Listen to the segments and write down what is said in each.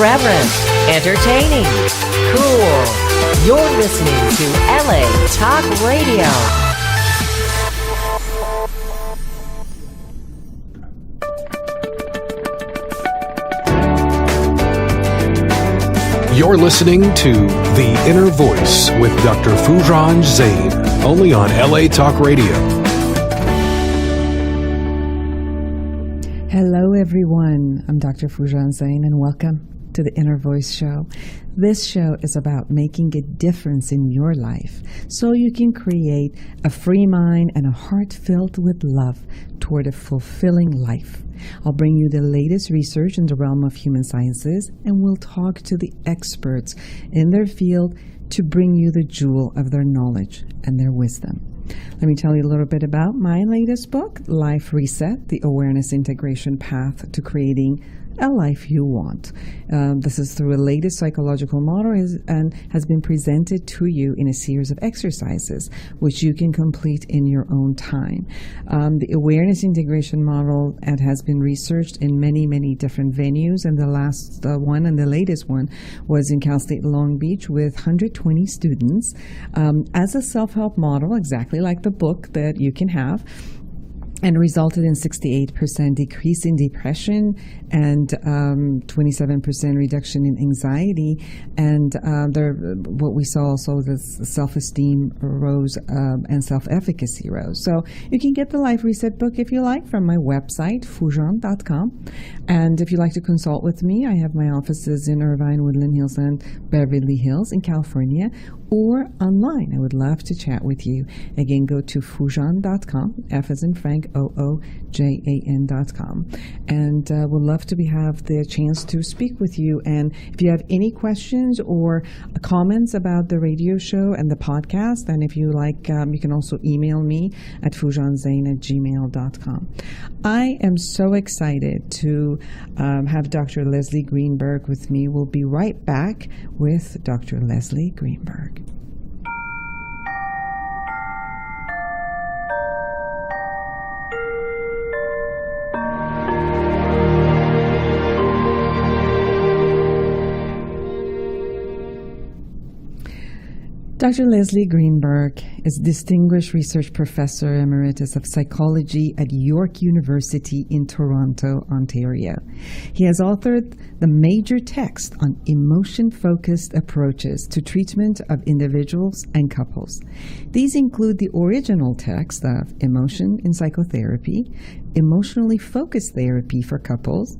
irreverent, entertaining, cool. You're listening to LA Talk Radio. You're listening to The Inner Voice with Dr. Foojan Zeine, only on LA Talk Radio. Hello, everyone. I'm Dr. Foojan Zeine, and welcome to the Inner Voice Show. This show is about making a difference in your life so you can create a free mind and a heart filled with love toward a fulfilling life. I'll bring you the latest research in the realm of human sciences, and we'll talk to the experts in their field to bring you the jewel of their knowledge and their wisdom. Let me tell you a little bit about my latest book, Life Reset, The Awareness Integration Path to Creating a Life You Want. This is through a latest psychological model and has been presented to you in a series of exercises, which you can complete in your own time. The awareness integration model has been researched in many, many different venues, and the last one and the latest one was in Cal State Long Beach with 120 students as a self-help model, exactly like the book that you can have, and resulted in 68% decrease in depression and 27% reduction in anxiety. And what we saw also, the self-esteem rose and self-efficacy rose. So you can get the Life Reset book if you like from my website, foojan.com. And if you'd like to consult with me, I have my offices in Irvine, Woodland Hills, and Beverly Hills in California, or online. I would love to chat with you. Again, go to foojan.com, F as in Frank, OOJAN.com. And we'll love to have the chance to speak with you. And if you have any questions or comments about the radio show and the podcast, and if you like, you can also email me at foojanzeine@gmail.com. I am so excited to have Dr. Leslie Greenberg with me. We'll be right back with Dr. Leslie Greenberg. Dr. Leslie Greenberg is Distinguished Research Professor Emeritus of Psychology at York University in Toronto, Ontario. He has authored the major text on emotion-focused approaches to treatment of individuals and couples. These include the original text of Emotion in Psychotherapy, Emotionally Focused Therapy for Couples,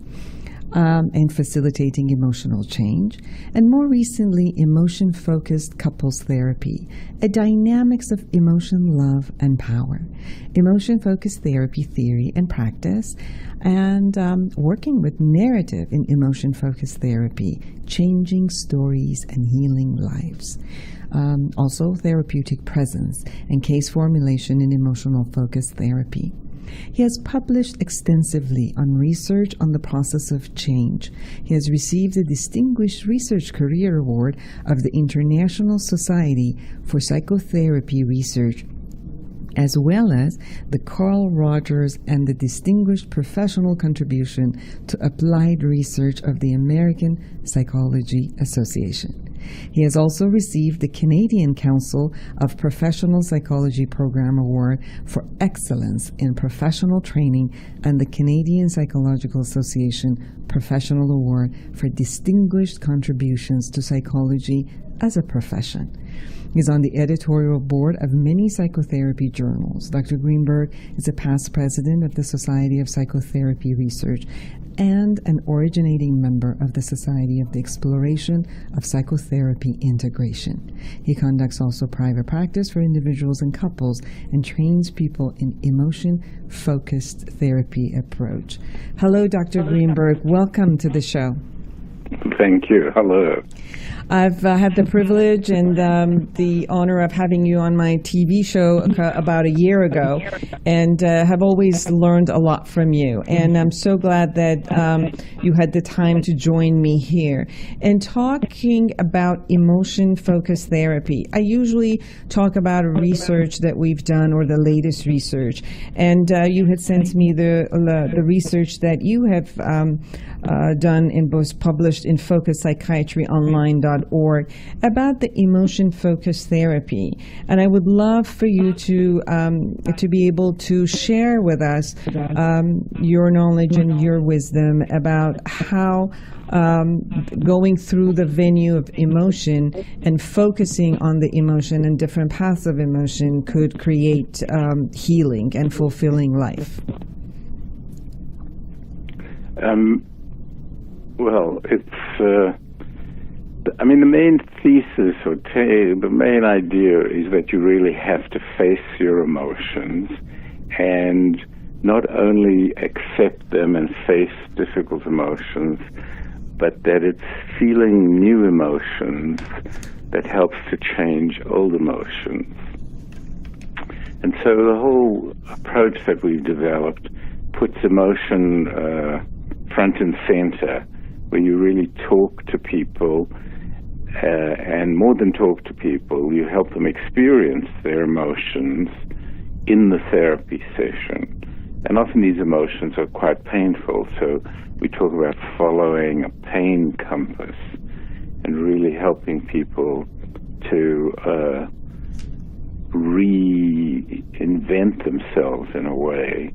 and Facilitating Emotional Change, and more recently, Emotion-Focused Couples Therapy, a dynamics of emotion, love, and power, Emotion-Focused Therapy Theory and Practice, and working with narrative in Emotion-Focused Therapy, Changing Stories and Healing Lives. Also, Therapeutic Presence and Case Formulation in Emotional-Focused Therapy. He has published extensively on research on the process of change. He has received the Distinguished Research Career Award of the International Society for Psychotherapy Research, as well as the Carl Rogers and the Distinguished Professional Contribution to Applied Research of the American Psychology Association. He has also received the Canadian Council of Professional Psychology Program Award for Excellence in Professional Training and the Canadian Psychological Association Professional Award for Distinguished Contributions to Psychology as a Profession. He's on the editorial board of many psychotherapy journals. Dr. Greenberg is a past president of the Society of Psychotherapy Research and an originating member of the Society of the Exploration of Psychotherapy Integration. He conducts also private practice for individuals and couples and trains people in emotion-focused therapy approach. Hello, Dr. Greenberg. Welcome to the show. Thank you. Hello. I've had the privilege and the honor of having you on my TV show about a year ago, and have always learned a lot from you. And I'm so glad that you had the time to join me here. And talking about emotion-focused therapy, I usually talk about research that we've done or the latest research. And you had sent me the research that you have done in both published in FocusPsychiatryOnline.org about the emotion-focused therapy. And I would love for you to be able to share with us your knowledge and your wisdom about how going through the venue of emotion and focusing on the emotion and different paths of emotion could create healing and fulfilling life. Well, it's, the main thesis or the main idea is that you really have to face your emotions and not only accept them and face difficult emotions, but that it's feeling new emotions that helps to change old emotions. And so the whole approach that we've developed puts emotion front and center, where you really talk to people, and more than talk to people, you help them experience their emotions in the therapy session. And often these emotions are quite painful, so we talk about following a pain compass and really helping people to reinvent themselves in a way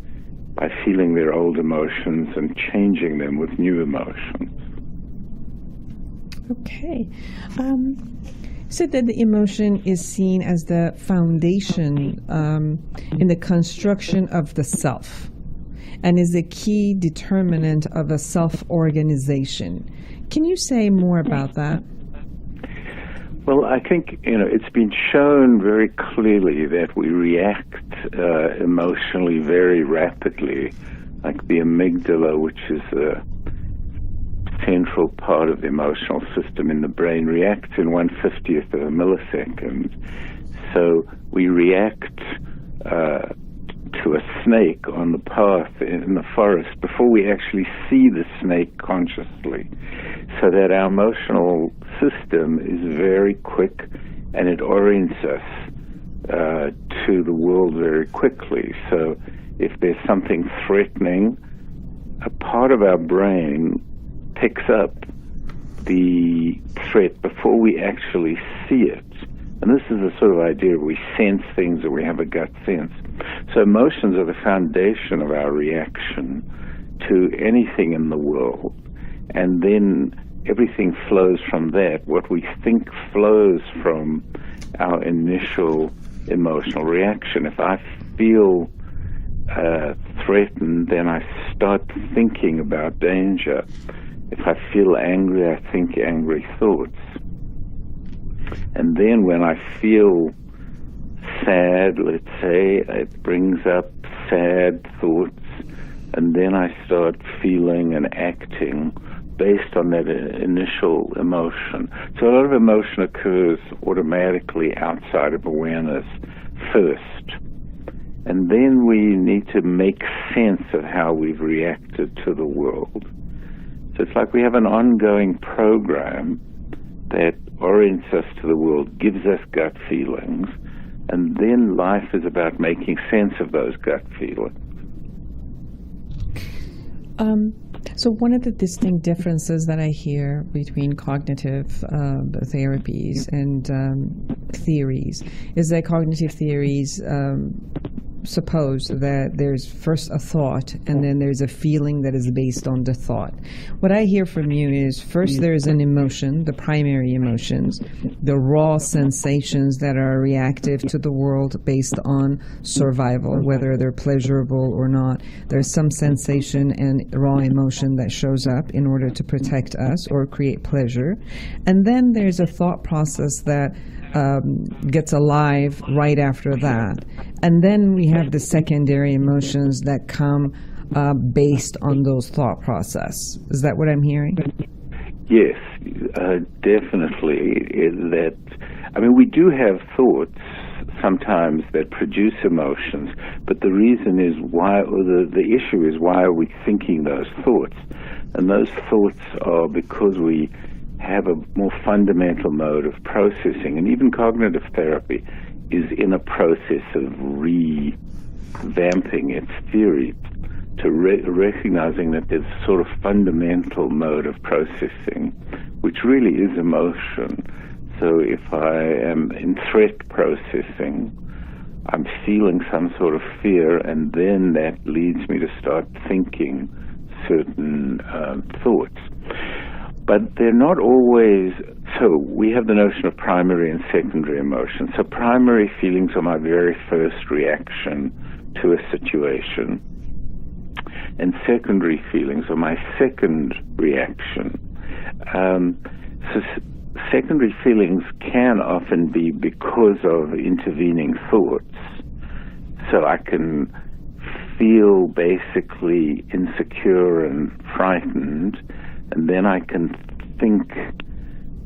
by feeling their old emotions and changing them with new emotions. Okay. You said that the emotion is seen as the foundation in the construction of the self and is a key determinant of a self-organization. Can you say more about that? Well, I think, it's been shown very clearly that we react emotionally very rapidly, like the amygdala, which is a central part of the emotional system in the brain, reacts in 1/50th of a millisecond. So we react to a snake on the path in the forest before we actually see the snake consciously, so that our emotional system is very quick and it orients us to the world very quickly. So if there's something threatening, a part of our brain picks up the threat before we actually see it. And this is the sort of idea we sense things or we have a gut sense. So emotions are the foundation of our reaction to anything in the world. And then everything flows from that. What we think flows from our initial emotional reaction. If I feel threatened, then I start thinking about danger. If I feel angry, I think angry thoughts. And then when I feel sad, let's say, it brings up sad thoughts, and then I start feeling and acting based on that initial emotion. So a lot of emotion occurs automatically outside of awareness first. And then we need to make sense of how we've reacted to the world. So it's like we have an ongoing program that orients us to the world, gives us gut feelings, and then life is about making sense of those gut feelings. So one of the distinct differences that I hear between cognitive therapies and theories is that cognitive theories suppose that there's first a thought and then there's a feeling that is based on the thought. What I hear from you is first there's an emotion, the primary emotions, the raw sensations that are reactive to the world based on survival, whether they're pleasurable or not. There's some sensation and raw emotion that shows up in order to protect us or create pleasure. And then there's a thought process that gets alive right after that. And then we have the secondary emotions that come based on those thought process. Is that what I'm hearing? Yes, definitely. We do have thoughts sometimes that produce emotions, but the reason is why, or the issue is why are we thinking those thoughts? And those thoughts are because we have a more fundamental mode of processing, and even cognitive therapy is in a process of revamping its theory to recognizing that there's a sort of fundamental mode of processing, which really is emotion. So if I am in threat processing, I'm feeling some sort of fear, and then that leads me to start thinking certain thoughts. But they're not always, so we have the notion of primary and secondary emotions. So primary feelings are my very first reaction to a situation, and secondary feelings are my second reaction. So secondary feelings can often be because of intervening thoughts. So I can feel basically insecure and frightened, and then I can think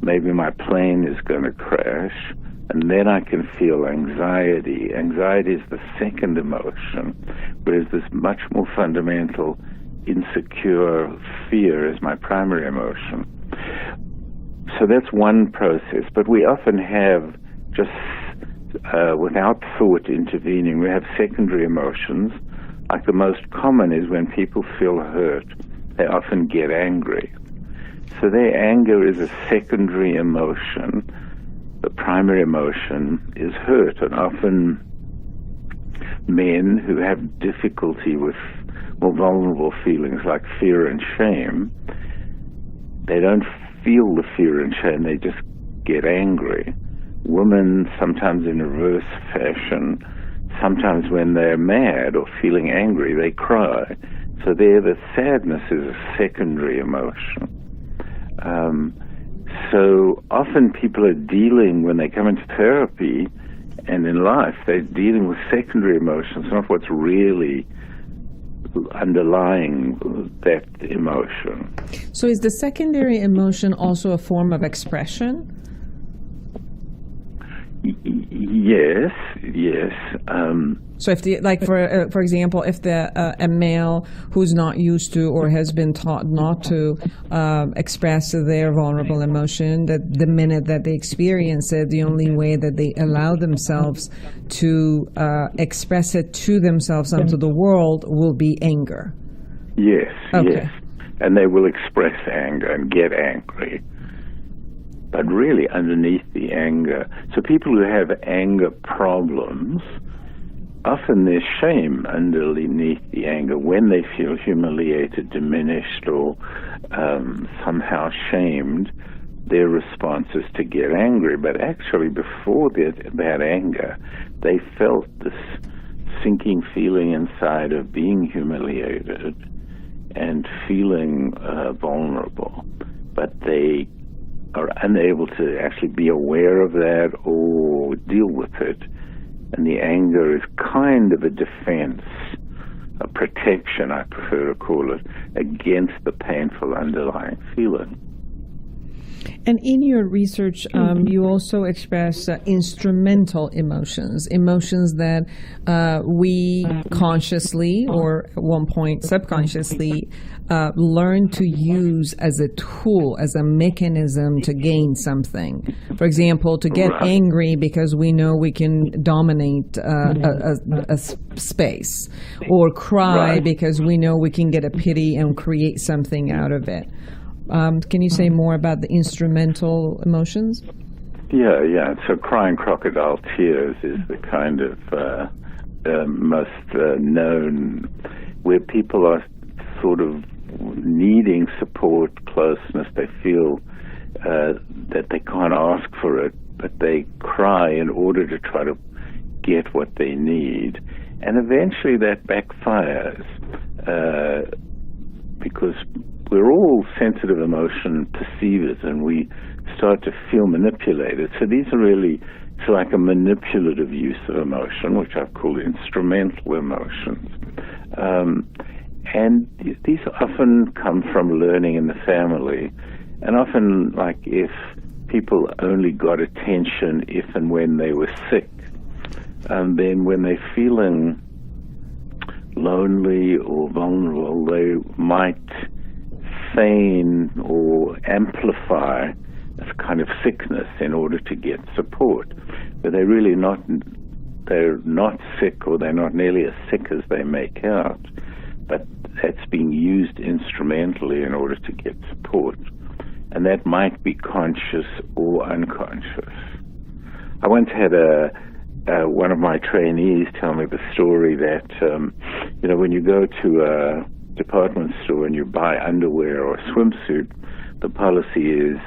maybe my plane is going to crash, and then I can feel anxiety. Anxiety is the second emotion, whereas this much more fundamental insecure fear is my primary emotion. So that's one process, but we often have just without thought intervening, we have secondary emotions. Like the most common is when people feel hurt, they often get angry. So their anger is a secondary emotion. The primary emotion is hurt, and often men who have difficulty with more vulnerable feelings like fear and shame, they don't feel the fear and shame, they just get angry. Women, sometimes in reverse fashion, sometimes when they're mad or feeling angry, they cry. So there, the sadness is a secondary emotion. So often people are dealing, when they come into therapy and in life, they're dealing with secondary emotions, not what's really underlying that emotion. So is the secondary emotion also a form of expression? Yes. So if the, like for example, if a male who's not used to or has been taught not to express their vulnerable emotion, that the minute that they experience it, the only way that they allow themselves to express it to themselves and to the world will be anger. Yes, okay. Yes. And they will express anger and get angry. But really underneath the anger, so people who have anger problems, often there's shame underneath the anger when they feel humiliated, diminished, or somehow shamed. Their response is to get angry. But actually before that anger, they felt this sinking feeling inside of being humiliated and feeling vulnerable. But they are unable to actually be aware of that or deal with it. And the anger is kind of a defense, a protection, I prefer to call it, against the painful underlying feeling. And in your research, you also express instrumental emotions that we consciously or at one point subconsciously learn to use as a tool, as a mechanism to gain something. For example, to get angry because we know we can dominate a space, or cry because we know we can get a pity and create something out of it. Can you say more about the instrumental emotions? Yeah. So crying crocodile tears is the kind of most known, where people are sort of needing support, closeness. They feel that they can't ask for it, but they cry in order to try to get what they need. And eventually that backfires because we're all sensitive emotion perceivers, and we start to feel manipulated. So these are really, it's like a manipulative use of emotion, which I've called instrumental emotions. And these often come from learning in the family. And often, like, if people only got attention if and when they were sick, and then when they're feeling lonely or vulnerable, they might feign or amplify a kind of sickness in order to get support, but they're really not sick, or they're not nearly as sick as they make out. but that's being used instrumentally in order to get support. And that might be conscious or unconscious. I once had one of my trainees tell me the story that, when you go to a department store and you buy underwear or a swimsuit, the policy is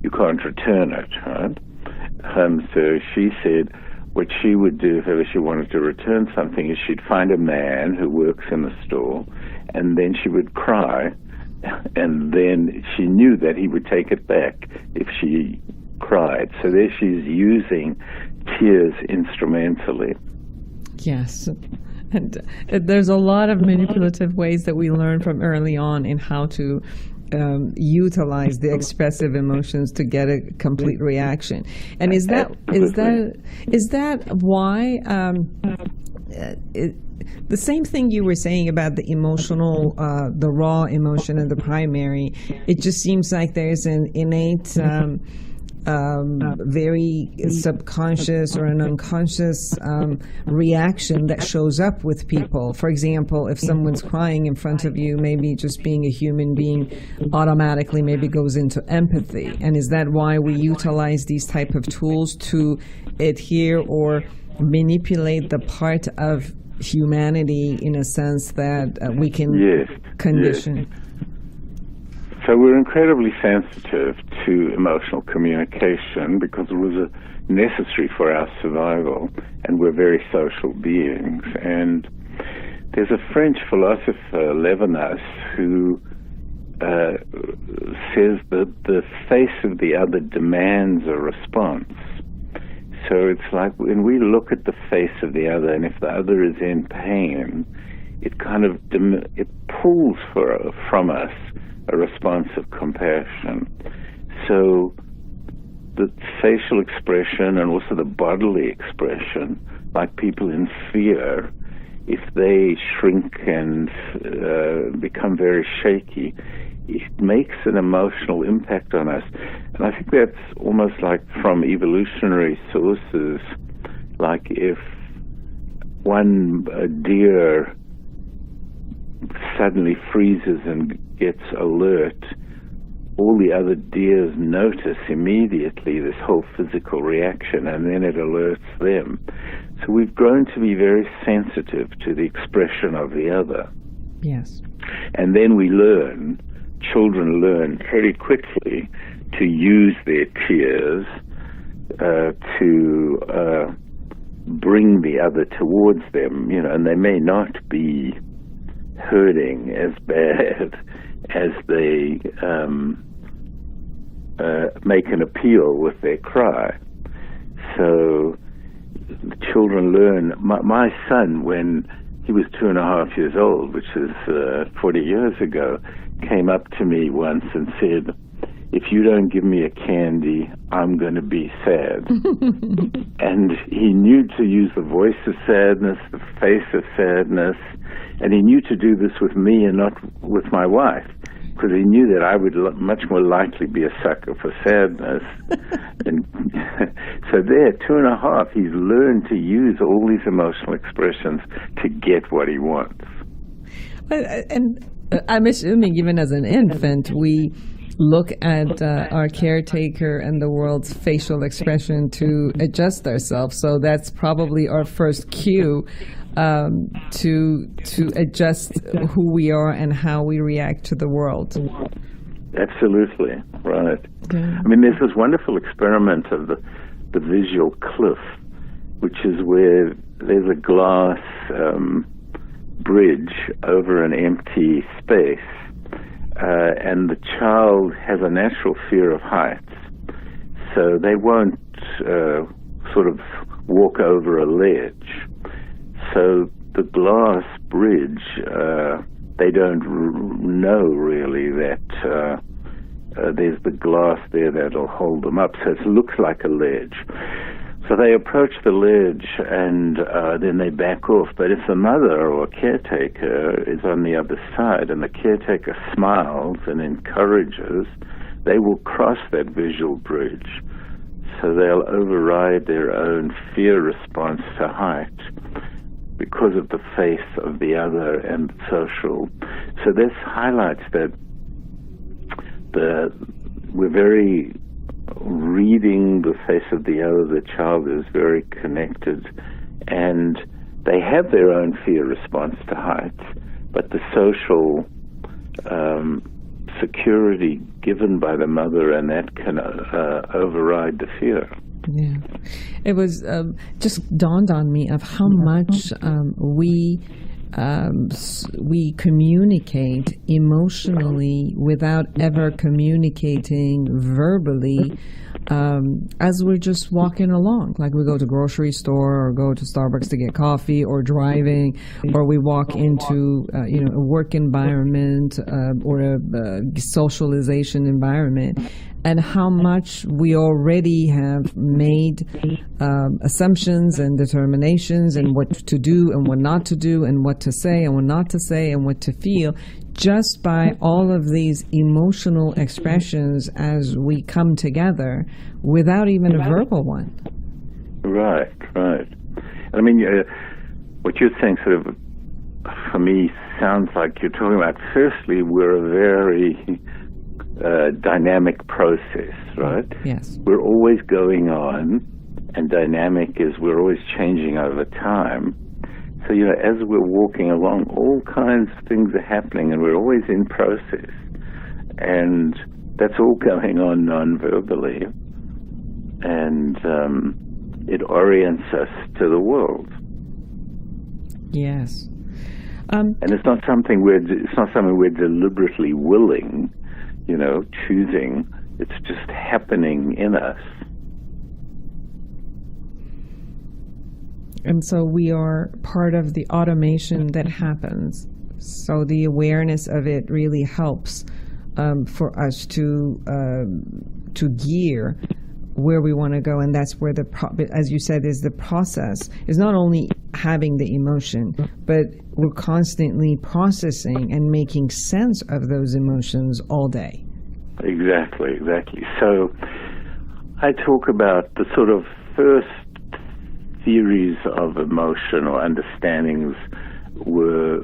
you can't return it, right? So she said what she would do if ever she wanted to return something is she'd find a man who works in the store, and then she would cry, and then she knew that he would take it back if she cried. So there she's using tears instrumentally. Yes. And there's a lot of manipulative ways that we learn from early on in how to utilize the expressive emotions to get a complete reaction. And is that why the same thing you were saying about the emotional, the raw emotion and the primary? It just seems like there's an innate, very subconscious or an unconscious reaction that shows up with people. For example, if someone's crying in front of you, maybe just being a human being automatically maybe goes into empathy. And is that why we utilize these type of tools to adhere or manipulate the part of humanity in a sense that we can condition? Yes. So we're incredibly sensitive to emotional communication because it was necessary for our survival, and we're very social beings. And there's a French philosopher, Levinas, who says that the face of the other demands a response. So it's like when we look at the face of the other, and if the other is in pain, it kind of it pulls from us a response of compassion. So the facial expression and also the bodily expression, like people in fear, if they shrink and become very shaky, it makes an emotional impact on us. And I think that's almost like from evolutionary sources, like if one deer suddenly freezes and gets alert, all the other deers notice immediately this whole physical reaction, and then it alerts them. So we've grown to be very sensitive to the expression of the other. Yes. And then children learn very quickly to use their tears to bring the other towards them, and they may not be hurting as bad as they make an appeal with their cry. So the children learn. My son, when he was 2.5 years old, which is 40 years ago, came up to me once and said, "If you don't give me a candy, I'm going to be sad." And he knew to use the voice of sadness, the face of sadness, and he knew to do this with me and not with my wife, because he knew that I would much more likely be a sucker for sadness. And so there, 2.5, he's learned to use all these emotional expressions to get what he wants. And I'm assuming even as an infant, we look at our caretaker and the world's facial expression to adjust ourselves. So that's probably our first cue to adjust who we are and how we react to the world. Absolutely, right. Yeah. I mean, there's this wonderful experiment of the visual cliff, which is where there's a glass bridge over an empty space, and the child has a natural fear of heights, so they won't sort of walk over a ledge. So the glass bridge, they don't know really that there's the glass there that'll hold them up, so it looks like a ledge. So they approach the ledge and then they back off. But if the mother or caretaker is on the other side and the caretaker smiles and encourages, they will cross that visual bridge. So they'll override their own fear response to height, because of the face of the other and social. So this highlights that we're very reading the face of the other. The child is very connected, and they have their own fear response to heights, but the social security given by the mother, and that can override the fear. Yeah, it was just dawned on me of how much we communicate emotionally without ever communicating verbally as we're just walking along. Like we go to grocery store or go to Starbucks to get coffee, or driving, or we walk into a work environment or a socialization environment, and how much we already have made assumptions and determinations and what to do and what not to do and what to say and what not to say and what to feel, just by all of these emotional expressions as we come together without even a verbal one. Right. I mean, what you're saying sort of, for me, sounds like you're talking about, firstly, we're a very dynamic process, right? Yes. We're always going on, and dynamic is we're always changing over time. So, as we're walking along, all kinds of things are happening, and we're always in process. And that's all going on non-verbally. And it orients us to the world. Yes. And it's not something we're deliberately willing, choosing. It's just happening in us. And so we are part of the automation that happens. So the awareness of it really helps for us to gear where we want to go. And that's where as you said, is the process is not only having the emotion, but we're constantly processing and making sense of those emotions all day. Exactly. So I talk about the sort of first theories of emotion or understandings were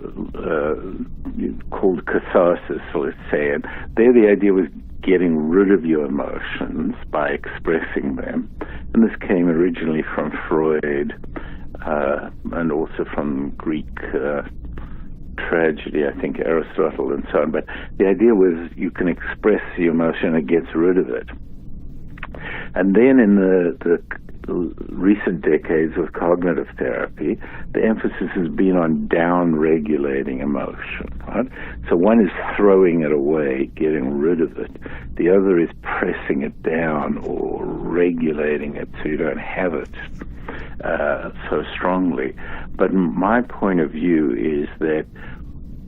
called catharsis, let's say. And there the idea was getting rid of your emotions by expressing them. And this came originally from Freud and also from Greek tragedy, I think Aristotle and so on. But the idea was you can express the emotion and it gets rid of it. And then in the recent decades of cognitive therapy, the emphasis has been on down-regulating emotion, right? So one is throwing it away, getting rid of it. The other is pressing it down or regulating it so you don't have it so strongly. But my point of view is that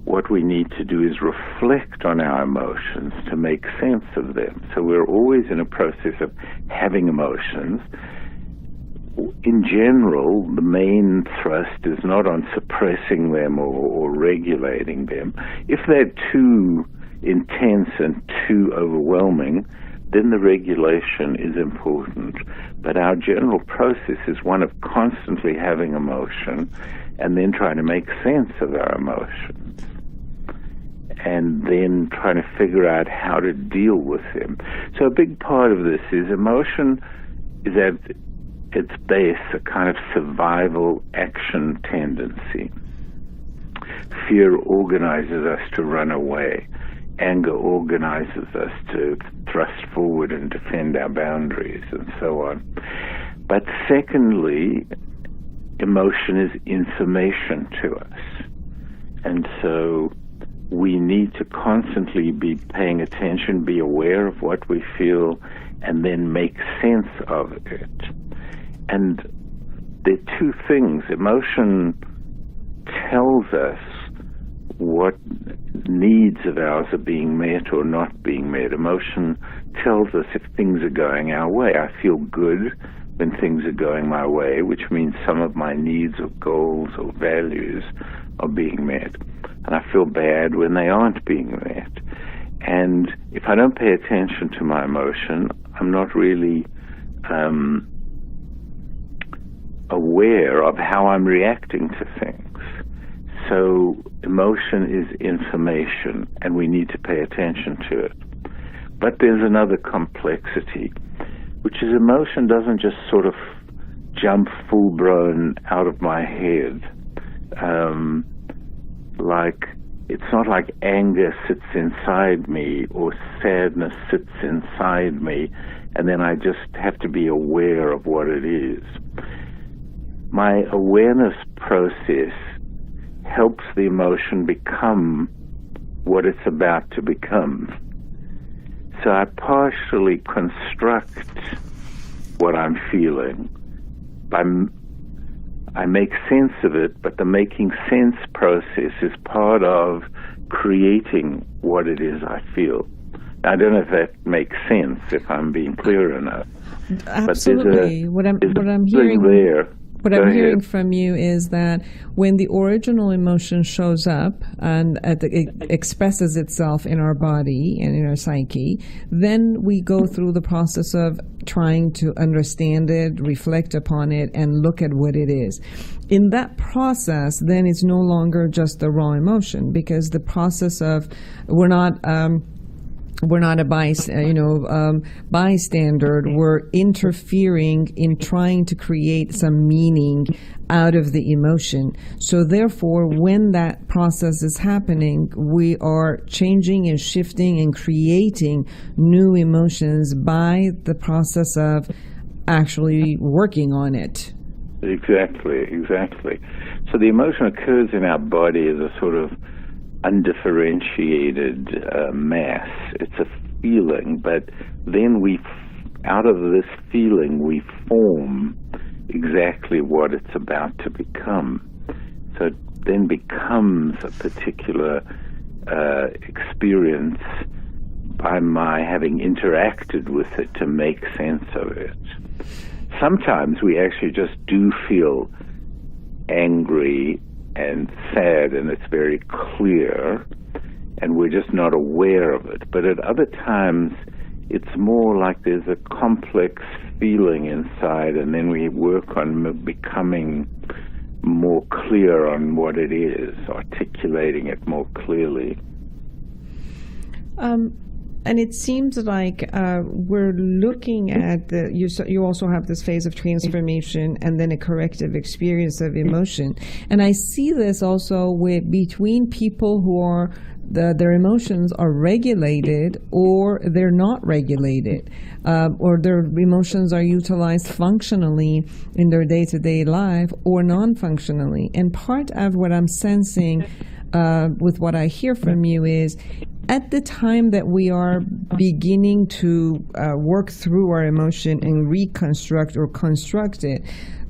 what we need to do is reflect on our emotions to make sense of them. So we're always in a process of having emotions. In general, the main thrust is not on suppressing them or regulating them. If they're too intense and too overwhelming, then the regulation is important. But our general process is one of constantly having emotion and then trying to make sense of our emotions, and then trying to figure out how to deal with them. So a big part of this is emotion is at its base a kind of survival action tendency. Fear organizes us to run away. Anger organizes us to thrust forward and defend our boundaries and so on. But secondly, emotion is information to us. And so we need to constantly be paying attention, be aware of what we feel, and then make sense of it. And there are two things. Emotion tells us what needs of ours are being met or not being met. Emotion tells us if things are going our way. I feel good when things are going my way, which means some of my needs or goals or values are being met. And I feel bad when they aren't being met. And if I don't pay attention to my emotion, I'm not really aware of how I'm reacting to things. So emotion is information, and we need to pay attention to it. But there's another complexity, which is emotion doesn't just sort of jump full-blown out of my head. It's not like anger sits inside me or sadness sits inside me, and then I just have to be aware of what it is. My awareness process helps the emotion become what it's about to become. So I partially construct what I'm feeling. I make sense of it, but the making sense process is part of creating what it is I feel. I don't know if that makes sense, if I'm being clear enough. Absolutely. What I'm hearing from you is that when the original emotion shows up and it expresses itself in our body and in our psyche, then we go through the process of trying to understand it, reflect upon it, and look at what it is. In that process, then it's no longer just the raw emotion, because the process of we're not a bystander. We're interfering in trying to create some meaning out of the emotion. So therefore, when that process is happening, we are changing and shifting and creating new emotions by the process of actually working on it. Exactly. So the emotion occurs in our body as a sort of undifferentiated mass. It's a feeling, but then out of this feeling, we form exactly what it's about to become. So it then becomes a particular experience by my having interacted with it to make sense of it. Sometimes we actually just do feel angry and sad, and it's very clear, and we're just not aware of it. But at other times, it's more like there's a complex feeling inside, and then we work on becoming more clear on what it is, articulating it more clearly. And it seems like we're looking at you also have this phase of transformation and then a corrective experience of emotion. And I see this also between people who are their emotions are regulated or they're not regulated, or their emotions are utilized functionally in their day-to-day life or non-functionally. And part of what I'm sensing with what I hear from you is, at the time that we are beginning to work through our emotion and reconstruct or construct it,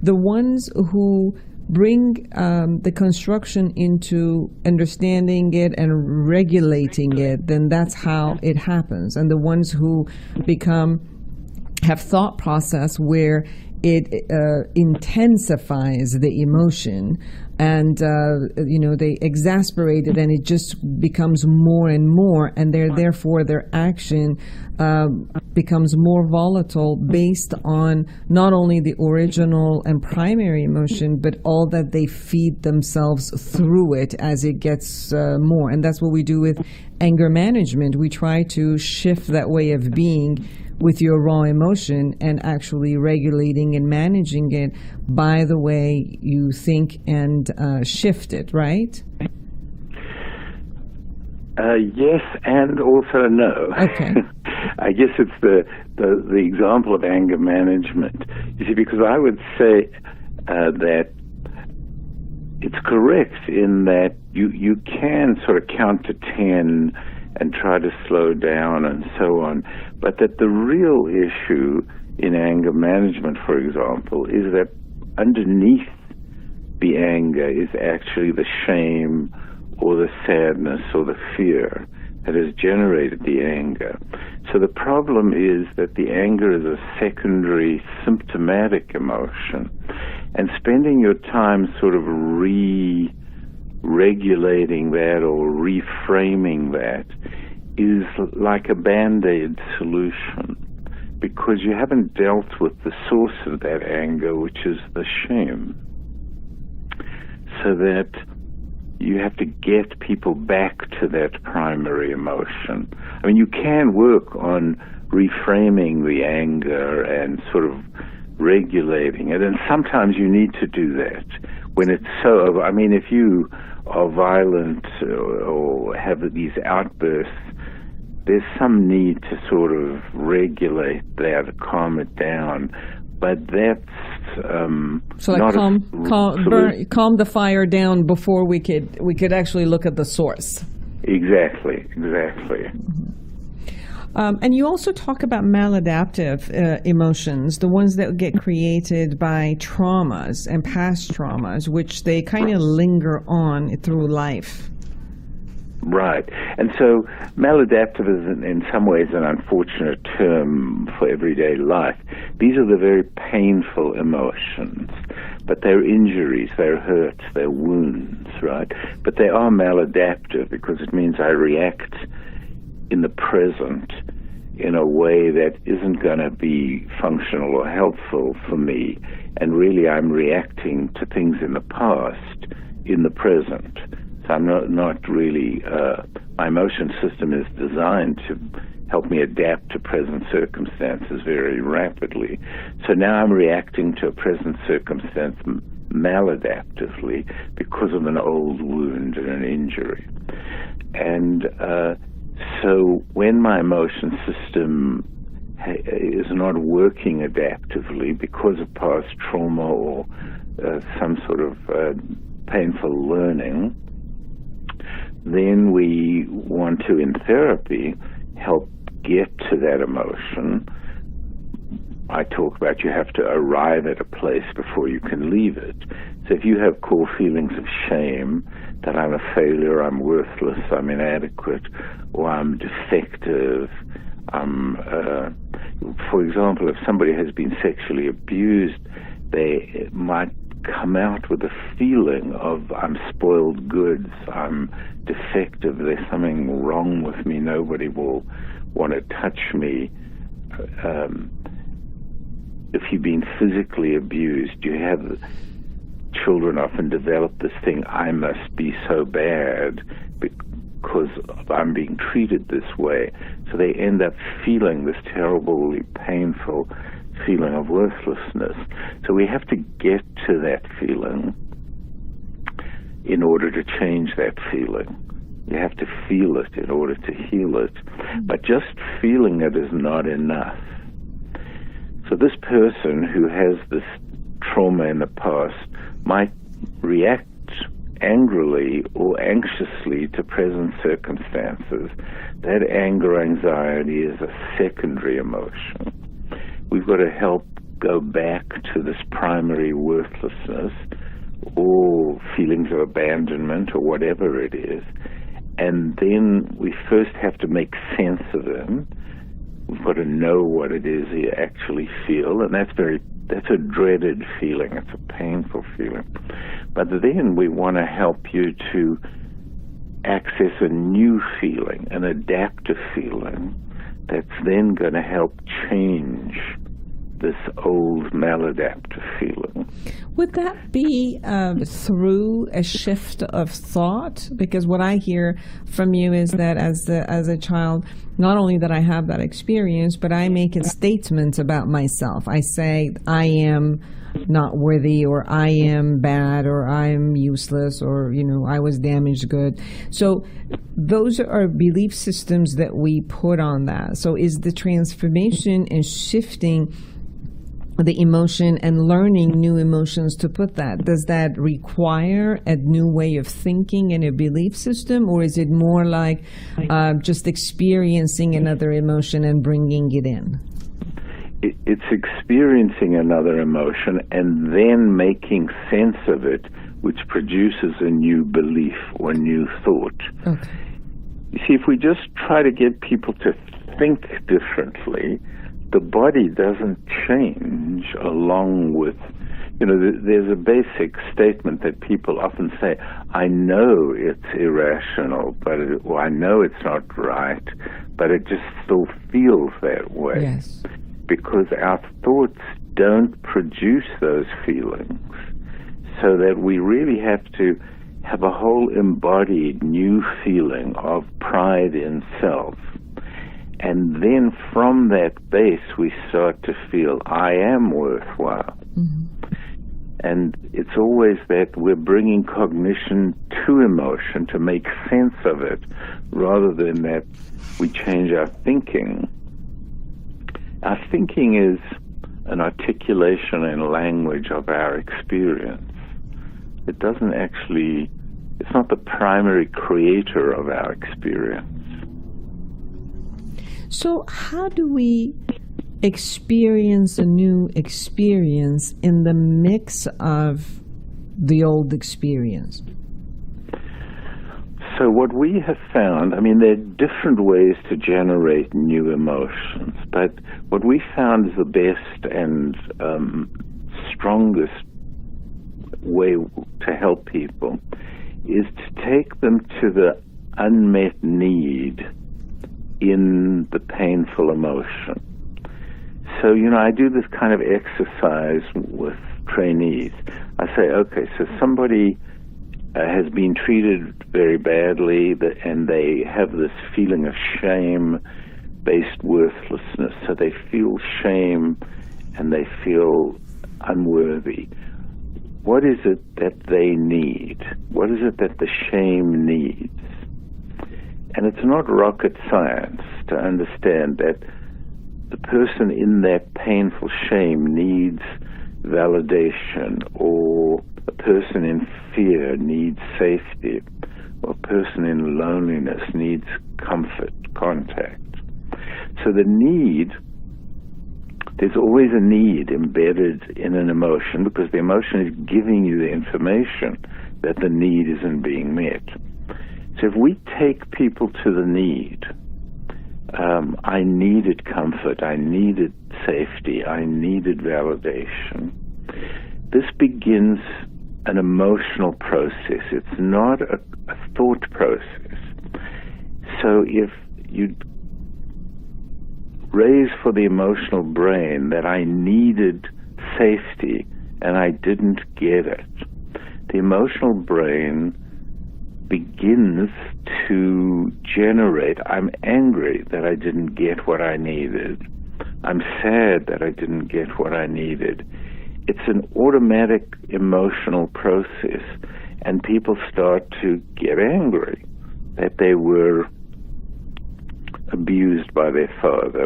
the ones who bring the construction into understanding it and regulating it, then that's how it happens. And the ones who have thought process where it intensifies the emotion, and they exasperate it, and it just becomes more and more, and therefore their action becomes more volatile based on not only the original and primary emotion, but all that they feed themselves through it as it gets more. And that's what we do with anger management. We try to shift that way of being with your raw emotion and actually regulating and managing it by the way you think and shift it, right? Yes, and also no. Okay. I guess it's the example of anger management. You see, because I would say that it's correct in that you can sort of count to 10 and try to slow down and so on, but that the real issue in anger management, for example, is that underneath the anger is actually the shame or the sadness or the fear that has generated the anger. So the problem is that the anger is a secondary symptomatic emotion, and spending your time sort of regulating that or reframing that is like a Band-Aid solution, because you haven't dealt with the source of that anger, which is the shame. So that you have to get people back to that primary emotion. I mean, you can work on reframing the anger and sort of regulating it, and sometimes you need to do that when it's so. I mean, if you are violent or have these outbursts, there's some need to sort of regulate that, calm it down. But that's so like not calm the fire down before we could actually look at the source. Exactly. And you also talk about maladaptive emotions, the ones that get created by traumas and past traumas, which they kind of linger on through life. Right. And so maladaptive is in some ways an unfortunate term for everyday life. These are the very painful emotions, but they're injuries, they're hurts, they're wounds, right? But they are maladaptive because it means I react in the present in a way that isn't going to be functional or helpful for me. And really I'm reacting to things in the past in the present. So I'm not really, my emotion system is designed to help me adapt to present circumstances very rapidly. So now I'm reacting to a present circumstance maladaptively because of an old wound and an injury. And so when my emotion system is not working adaptively because of past trauma or some sort of painful learning, then we want to, in therapy, help get to that emotion. I talk about you have to arrive at a place before you can leave it. So if you have core feelings of shame, that I'm a failure, I'm worthless, I'm inadequate, or I'm defective, for example, if somebody has been sexually abused, they might come out with a feeling of I'm spoiled goods, I'm defective, there's something wrong with me, nobody will want to touch me. If you've been physically abused, you have children often develop this thing, I must be so bad because I'm being treated this way. So they end up feeling this terribly painful feeling of worthlessness. So we have to get to that feeling in order to change that feeling. You have to feel it in order to heal it. But just feeling it is not enough. So this person who has this trauma in the past might react angrily or anxiously to present circumstances. That anger, anxiety is a secondary emotion. We've got to help go back to this primary worthlessness or feelings of abandonment or whatever it is. And then we first have to make sense of them. We've got to know what it is you actually feel, and that's a dreaded feeling. It's a painful feeling. But then we want to help you to access a new feeling, an adaptive feeling, that's then going to help change this old maladaptive feeling. Would that be through a shift of thought? Because what I hear from you is that as a child, not only that I have that experience, but I make a statement about myself. I say I am not worthy, or I am bad, or I'm useless, or I was damaged good. So those are belief systems that we put on that. So is the transformation and shifting the emotion and learning new emotions to put that, does that require a new way of thinking and a belief system, or is it more like just experiencing another emotion and bringing it in? It's experiencing another emotion and then making sense of it, which produces a new belief or new thought. Okay. You see, if we just try to get people to think differently, the body doesn't change along with, there's a basic statement that people often say, I know it's irrational, or I know it's not right, but it just still feels that way. Yes. Because our thoughts don't produce those feelings, so that we really have to have a whole embodied new feeling of pride in self. And then from that base, we start to feel, I am worthwhile. Mm-hmm. And it's always that we're bringing cognition to emotion to make sense of it, rather than that we change our thinking. Our thinking is an articulation and language of our experience. It doesn't actually, it's not the primary creator of our experience. So how do we experience a new experience in the mix of the old experience? So what we have found, I mean, there are different ways to generate new emotions, but what we found is the best and strongest way to help people is to take them to the unmet need in the painful emotion. So, I do this kind of exercise with trainees. I say, okay, so somebody has been treated very badly, and they have this feeling of shame-based worthlessness. So they feel shame and they feel unworthy. What is it that they need? What is it that the shame needs? And it's not rocket science to understand that the person in that painful shame needs validation, or a person in fear needs safety, or a person in loneliness needs comfort, contact. So the need, there's always a need embedded in an emotion, because the emotion is giving you the information that the need isn't being met. So if we take people to the need, I needed comfort, I needed safety, I needed validation, this begins an emotional process. It's not a thought process. So if you raise for the emotional brain that I needed safety and I didn't get it, the emotional brain begins to generate, I'm angry that I didn't get what I needed. I'm sad that I didn't get what I needed. It's an automatic emotional process, and people start to get angry that they were abused by their father,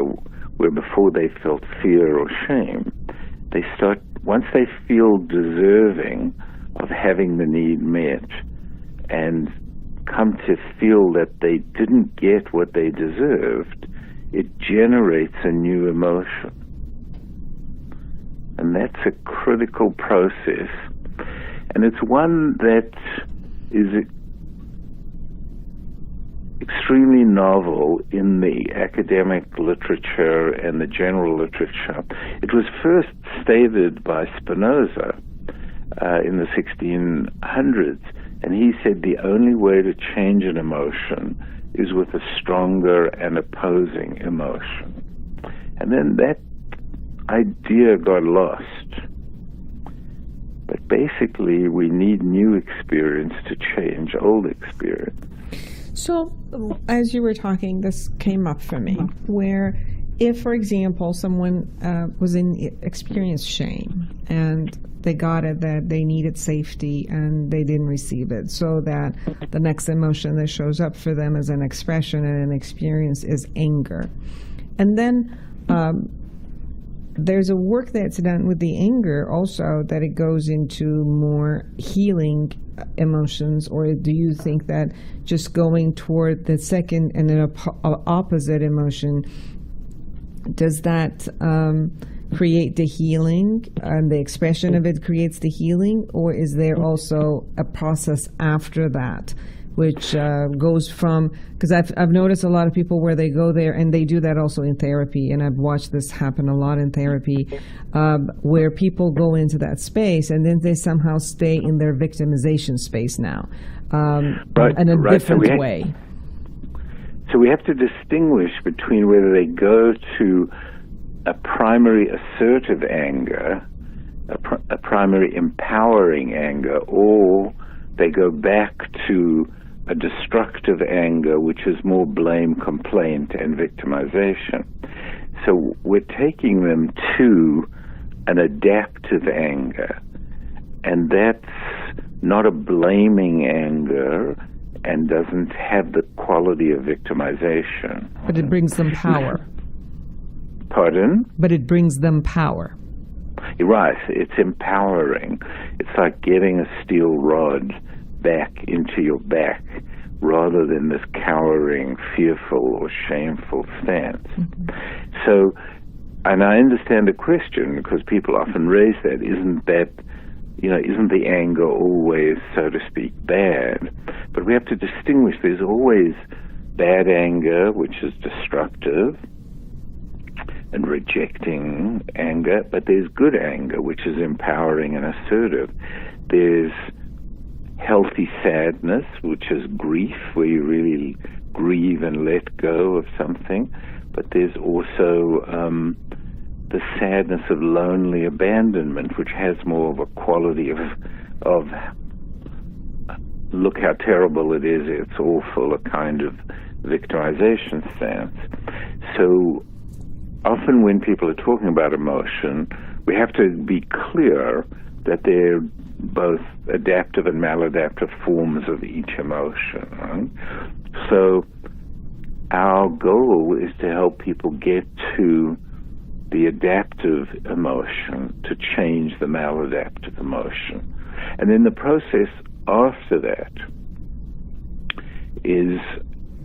where before they felt fear or shame. They start, once they feel deserving of having the need met, and come to feel that they didn't get what they deserved, it generates a new emotion. And that's a critical process. And it's one that is extremely novel in the academic literature and the general literature. It was first stated by Spinoza in the 1600s, and he said the only way to change an emotion is with a stronger and opposing emotion. And then that idea got lost. But basically, we need new experience to change old experience. So, as you were talking, this came up for me, where if, for example, someone experienced shame, and they got it that they needed safety and they didn't receive it, so that the next emotion that shows up for them as an expression and an experience is anger. And then there's a work that's done with the anger also, that it goes into more healing emotions, or do you think that just going toward the second and an opposite emotion, does that create the healing, and the expression of it creates the healing, or is there also a process after that which goes from, because I've noticed a lot of people where they go there, and they do that also in therapy, and I've watched this happen a lot in therapy, where people go into that space and then they somehow stay in their victimization space now, in a different way. So we have to distinguish between whether they go to a primary assertive anger, a primary empowering anger, or they go back to a destructive anger, which is more blame, complaint, and victimization. So we're taking them to an adaptive anger, and that's not a blaming anger and doesn't have the quality of victimization. But it brings them power. Pardon? But it brings them power. You're right. It's empowering. It's like getting a steel rod back into your back rather than this cowering, fearful, or shameful stance. Mm-hmm. So, and I understand the question because people often raise that. Isn't the anger always, so to speak, bad? But we have to distinguish. There's always bad anger, which is destructive and rejecting anger, but there's good anger, which is empowering and assertive. There's healthy sadness, which is grief, where you really grieve and let go of something, but there's also the sadness of lonely abandonment, which has more of a quality of look how terrible it is, it's awful, a kind of victimization stance. So often when people are talking about emotion, we have to be clear that they're both adaptive and maladaptive forms of each emotion. Right? So our goal is to help people get to the adaptive emotion to change the maladaptive emotion. And then the process after that is,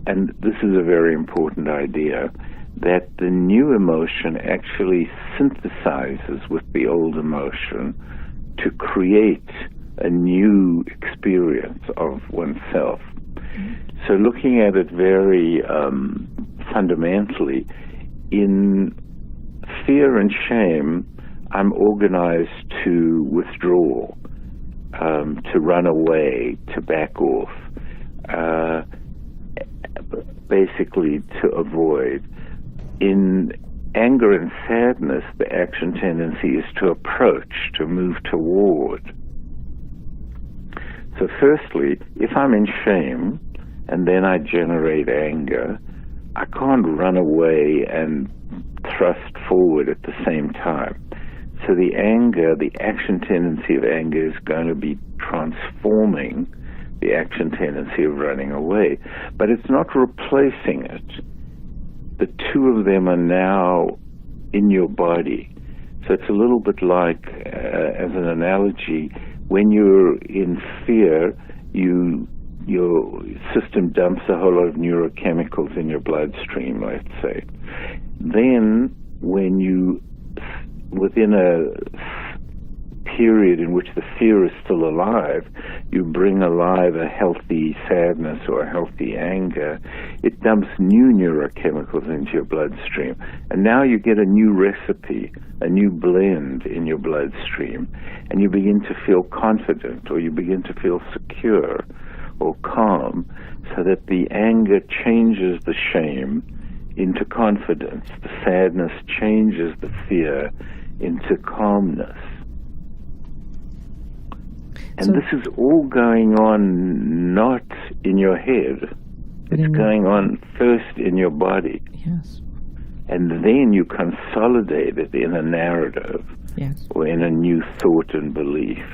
and this is a very important idea, that the new emotion actually synthesizes with the old emotion to create a new experience of oneself. So looking at it very fundamentally, in fear and shame, I'm organized to withdraw, to run away, to back off, basically to avoid. In anger and sadness, the action tendency is to approach, to move toward. So firstly, if I'm in shame and then I generate anger, I can't run away and thrust forward at the same time. So the anger, the action tendency of anger is going to be transforming the action tendency of running away. But it's not replacing it. The two of them are now in your body. So it's a little bit like, as an analogy, when you're in fear, your system dumps a whole lot of neurochemicals in your bloodstream, let's say. Then when you, within a period in which the fear is still alive, you bring alive a healthy sadness or a healthy anger, it dumps new neurochemicals into your bloodstream. And now you get a new recipe, a new blend in your bloodstream, and you begin to feel confident, or you begin to feel secure or calm, so that the anger changes the shame into confidence. The sadness changes the fear into calmness. And so, this is all going on not in your head. It's going on first in your body. Yes. And then you consolidate it in a narrative. Yes. Or in a new thought and belief.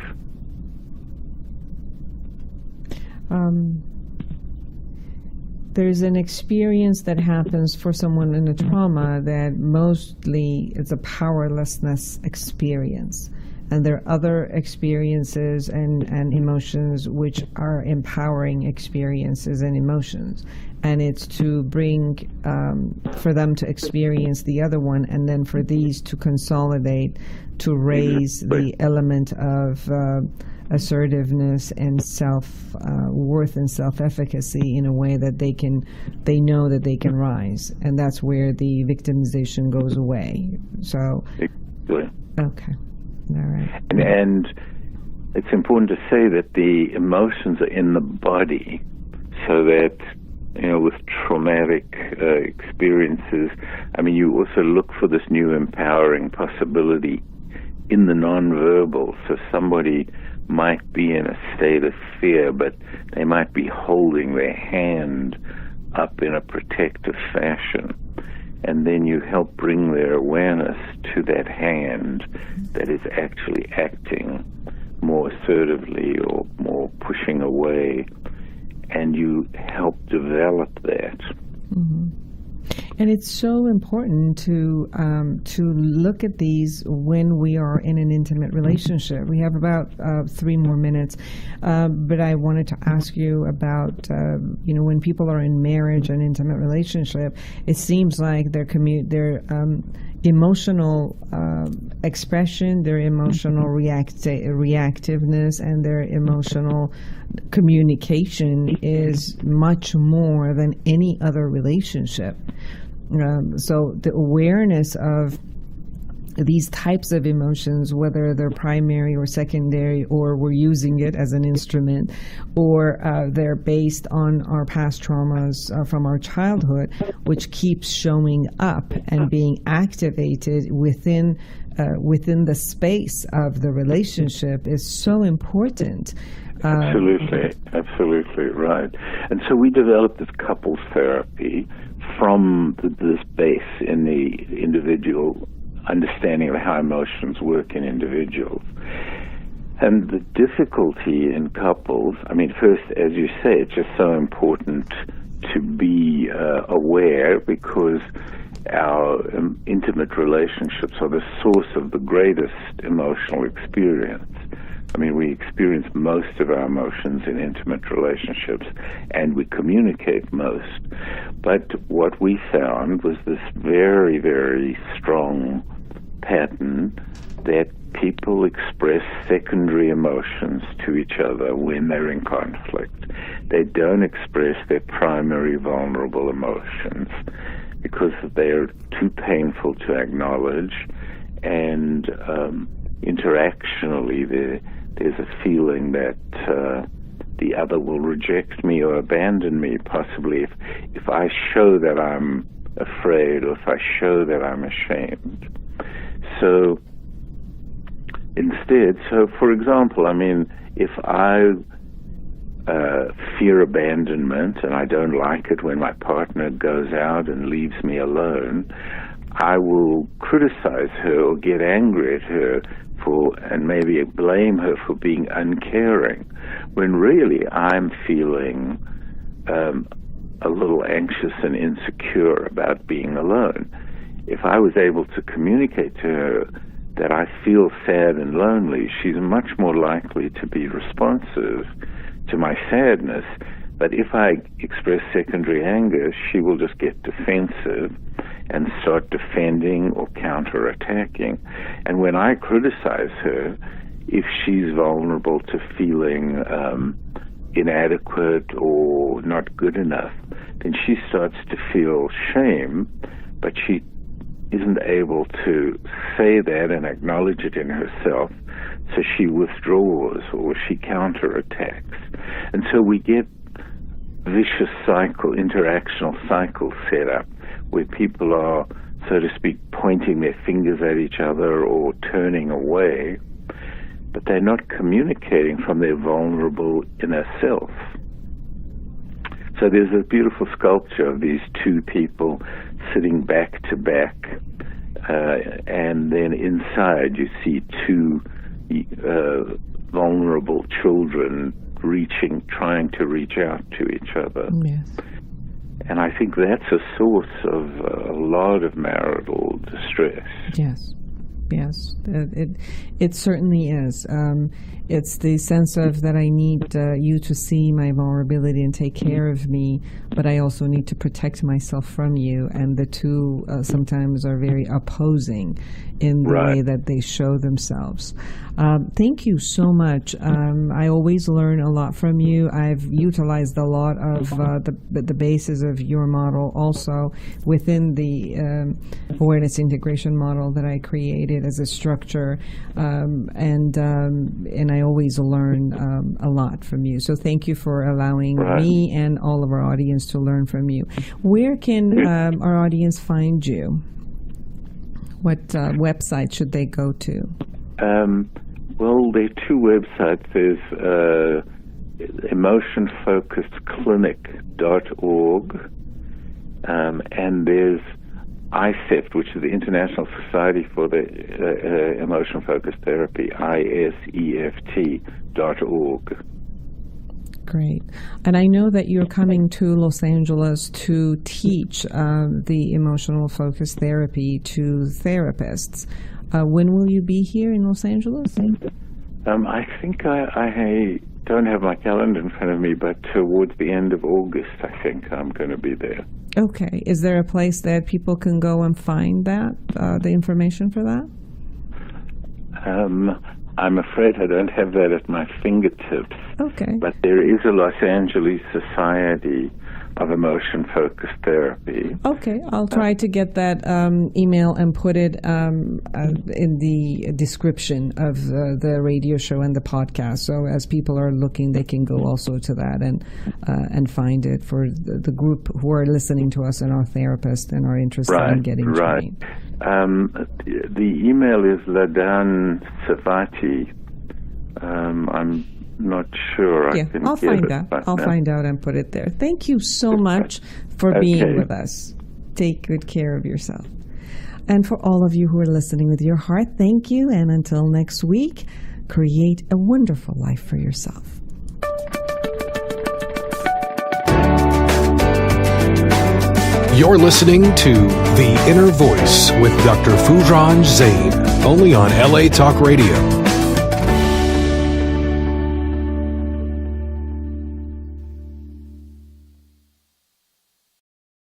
There's an experience that happens for someone in a trauma that mostly is a powerlessness experience. And there are other experiences and emotions which are empowering experiences and emotions. And it's to bring, for them to experience the other one, and then for these to consolidate, to raise the element of assertiveness and self-worth and self-efficacy in a way that they know that they can rise. And that's where the victimization goes away. So, okay. All right. And it's important to say that the emotions are in the body, so that, with traumatic experiences, you also look for this new empowering possibility in the nonverbal. So somebody might be in a state of fear, but they might be holding their hand up in a protective fashion. And then you help bring their awareness to that hand that is actually acting more assertively or more pushing away, and you help develop that. Mm-hmm. And it's so important to look at these when we are in an intimate relationship. We have about 3 more minutes, but I wanted to ask you about when people are in marriage and intimate relationship, it seems like their emotional expression, their emotional reactiveness, and their emotional communication is much more than any other relationship. So the awareness of these types of emotions, whether they're primary or secondary, or we're using it as an instrument, or they're based on our past traumas from our childhood, which keeps showing up and being activated within the space of the relationship, is so important. Absolutely right. And so we developed this couples therapy from this base in the individual understanding of how emotions work in individuals. And the difficulty in couples, first, as you say, it's just so important to be aware, because our intimate relationships are the source of the greatest emotional experience. We experience most of our emotions in intimate relationships, and we communicate most. But what we found was this very, very strong pattern that people express secondary emotions to each other when they're in conflict. They don't express their primary vulnerable emotions because they're too painful to acknowledge, and interactionally there's a feeling that the other will reject me or abandon me, possibly if I show that I'm afraid, or if I show that I'm ashamed. So instead, for example, if I fear abandonment and I don't like it when my partner goes out and leaves me alone, I will criticize her or get angry at her and maybe blame her for being uncaring, when really I'm feeling a little anxious and insecure about being alone. If I was able to communicate to her that I feel sad and lonely, she's much more likely to be responsive to my sadness. But if I express secondary anger, she will just get defensive and start defending or counterattacking. And when I criticize her, if she's vulnerable to feeling inadequate or not good enough, then she starts to feel shame, but she isn't able to say that and acknowledge it in herself, so she withdraws or she counterattacks. And so we get vicious interactional cycle set up where people are, so to speak, pointing their fingers at each other or turning away, but they're not communicating from their vulnerable inner self. So there's a beautiful sculpture of these two people sitting back to back, and then inside you see two vulnerable children trying to reach out to each other. Yes. And I think that's a source of a lot of marital distress. Yes. It certainly is. It's the sense of that I need you to see my vulnerability and take care of me, but I also need to protect myself from you. And the two sometimes are very opposing in the way that they show themselves. Thank you so much. I always learn a lot from you. I've utilized a lot of the basis of your model also within the awareness integration model that I created as a structure, and I always learn a lot from you. So thank you for allowing me and all of our audience to learn from you. Where can our audience find you? What website should they go to? Well, there are two websites. There's emotionfocusedclinic.org, and there's ISEFT, which is the International Society for the Emotion Focused Therapy, ISEFT.org. Great. And I know that you're coming to Los Angeles to teach the emotional focused therapy to therapists. When will you be here in Los Angeles? I think I don't have my calendar in front of me, but towards the end of August, I think I'm going to be there. Okay. Is there a place that people can go and find that, the information for that? I'm afraid I don't have that at my fingertips. Okay. But there is a Los Angeles Society of Emotion-Focused Therapy. Okay. I'll try to get that email and put it in the description of the radio show and the podcast. So as people are looking, they can go also to that and find it for the group who are listening to us and our therapists and are interested in getting trained. The email is Ladan Savati. I'm not sure. I'll find out. I'll find out and put it there. Thank you so much for being with us. Take good care of yourself. And for all of you who are listening with your heart, thank you. And until next week, create a wonderful life for yourself. You're listening to The Inner Voice with Dr. Foojan Zeine, only on LA Talk Radio.